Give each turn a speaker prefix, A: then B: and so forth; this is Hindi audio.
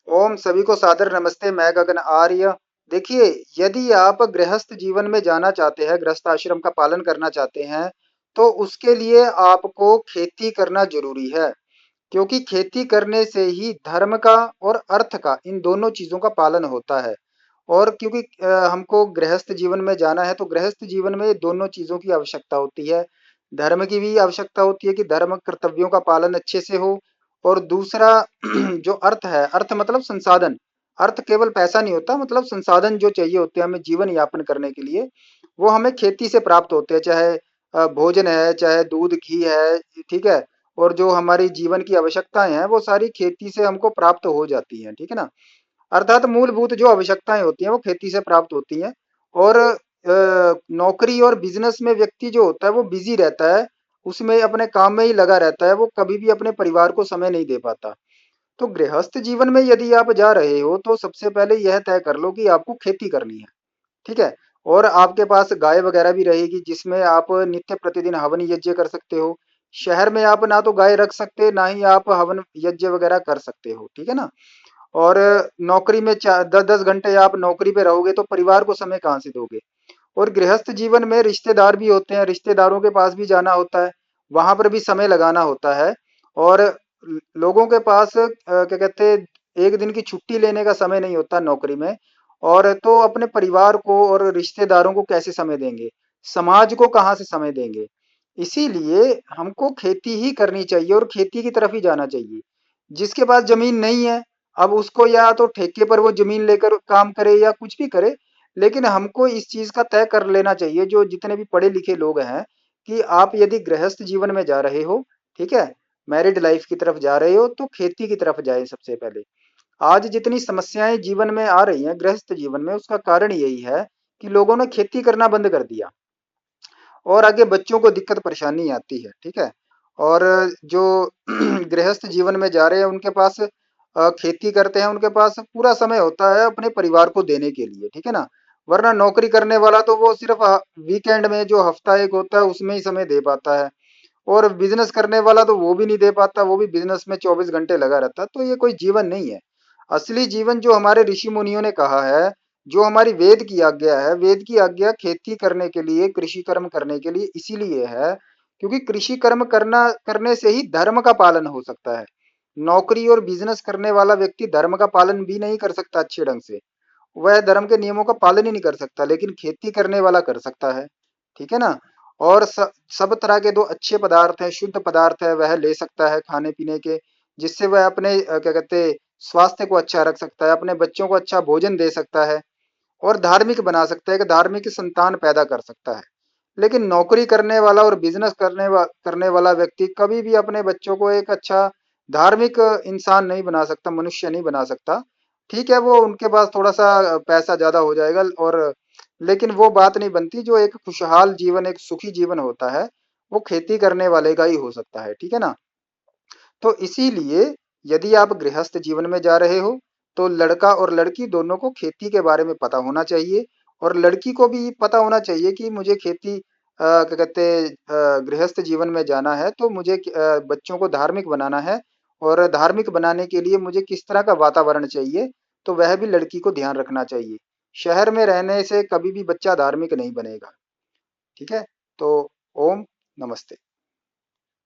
A: ओम सभी को सादर नमस्ते। मैं गगन आर्य। देखिए, यदि आप गृहस्थ जीवन में जाना चाहते हैं, गृहस्थ आश्रम का पालन करना चाहते हैं, तो उसके लिए आपको खेती करना जरूरी है। क्योंकि खेती करने से ही धर्म का और अर्थ का, इन दोनों चीजों का पालन होता है। और क्योंकि हमको गृहस्थ जीवन में जाना है, तो गृहस्थ जीवन में दोनों चीजों की आवश्यकता होती है। धर्म की भी आवश्यकता होती है कि धर्म कर्तव्यों का पालन अच्छे से हो। और दूसरा जो अर्थ है, अर्थ मतलब संसाधन। अर्थ केवल पैसा नहीं होता, मतलब संसाधन जो चाहिए होते हैं हमें जीवन यापन करने के लिए, वो हमें खेती से प्राप्त होते हैं। चाहे भोजन है, चाहे दूध घी है, ठीक है। और जो हमारी जीवन की आवश्यकताएं हैं वो सारी खेती से हमको प्राप्त हो जाती हैं, ठीक है ना। अर्थात मूलभूत जो आवश्यकताएं होती हैं वो खेती से प्राप्त होती हैं। और नौकरी और बिजनेस में व्यक्ति जो होता है वो बिजी रहता है, उसमें अपने काम में ही लगा रहता है, वो कभी भी अपने परिवार को समय नहीं दे पाता। तो गृहस्थ जीवन में यदि आप जा रहे हो तो सबसे पहले यह तय कर लो कि आपको खेती करनी है, ठीक है। और आपके पास गाय वगैरह भी रहेगी जिसमें आप नित्य प्रतिदिन हवन यज्ञ कर सकते हो। शहर में आप ना तो गाय रख सकते, ना ही आप हवन यज्ञ वगैरह कर सकते हो, ठीक है ना। और नौकरी में 10 10 घंटे आप नौकरी पे रहोगे तो परिवार को समय कहाँ से दोगे। और गृहस्थ जीवन में रिश्तेदार भी होते हैं, रिश्तेदारों के पास भी जाना होता है, वहां पर भी समय लगाना होता है। और लोगों के पास क्या कहते हैं, एक दिन की छुट्टी लेने का समय नहीं होता नौकरी में। और तो अपने परिवार को और रिश्तेदारों को कैसे समय देंगे, समाज को कहाँ से समय देंगे। इसीलिए हमको खेती ही करनी चाहिए और खेती की तरफ ही जाना चाहिए। जिसके पास जमीन नहीं है, अब उसको या तो ठेके पर वो जमीन लेकर काम करे या कुछ भी करे, लेकिन हमको इस चीज का तय कर लेना चाहिए, जो जितने भी पढ़े लिखे लोग हैं, कि आप यदि गृहस्थ जीवन में जा रहे हो, ठीक है, मैरिड लाइफ की तरफ जा रहे हो, तो खेती की तरफ जाए सबसे पहले। आज जितनी समस्याएं जीवन में आ रही हैं गृहस्थ जीवन में, उसका कारण यही है कि लोगों ने खेती करना बंद कर दिया। और आगे बच्चों को दिक्कत परेशानी आती है, ठीक है। और जो गृहस्थ जीवन में जा रहे हैं उनके पास खेती करते हैं, उनके पास पूरा समय होता है अपने परिवार को देने के लिए, ठीक है ना। वरना नौकरी करने वाला तो वो सिर्फ वीकेंड में जो हफ्ता एक होता है उसमें ही समय दे पाता है। और बिजनेस करने वाला तो वो भी नहीं दे पाता, वो भी बिजनेस में 24 घंटे लगा रहता है। तो ये कोई जीवन नहीं है। असली जीवन जो हमारे ऋषि मुनियों ने कहा है, जो हमारी वेद की आज्ञा है, वेद की आज्ञा खेती करने के लिए, कृषि कर्म करने के लिए इसीलिए है, क्योंकि कृषि कर्म करने से ही धर्म का पालन हो सकता है। नौकरी और बिजनेस करने वाला व्यक्ति धर्म का पालन भी नहीं कर सकता अच्छे ढंग से, वह धर्म के नियमों का पालन ही नहीं कर सकता, लेकिन खेती करने वाला कर सकता है, ठीक है ना। और सब तरह के जो अच्छे पदार्थ हैं, शुद्ध पदार्थ है, वह ले सकता है खाने पीने के, जिससे वह अपने क्या कहते हैं, स्वास्थ्य को अच्छा रख सकता है, अपने बच्चों को अच्छा भोजन दे सकता है। और धार्मिक बना सकता है, कि धार्मिक संतान पैदा कर सकता है। लेकिन नौकरी करने वाला और बिजनेस करने वाला व्यक्ति कभी भी अपने बच्चों को एक अच्छा धार्मिक इंसान नहीं बना सकता, मनुष्य नहीं बना सकता। ठीक है, वो उनके पास थोड़ा सा पैसा ज्यादा हो जाएगा, और लेकिन वो बात नहीं बनती जो एक खुशहाल जीवन, एक सुखी जीवन होता है, वो खेती करने वाले का ही हो सकता है, ठीक है ना। तो इसीलिए यदि आप गृहस्थ जीवन में जा रहे हो, तो लड़का और लड़की दोनों को खेती के बारे में पता होना चाहिए। और लड़की को भी पता होना चाहिए कि मुझे खेती क्या कहते हैं, गृहस्थ जीवन में जाना है तो मुझे बच्चों को धार्मिक बनाना है। और धार्मिक बनाने के लिए मुझे किस तरह का वातावरण चाहिए, तो वह भी लड़की को ध्यान रखना चाहिए। शहर में रहने से कभी भी बच्चा धार्मिक नहीं बनेगा, ठीक है। तो ओम नमस्ते।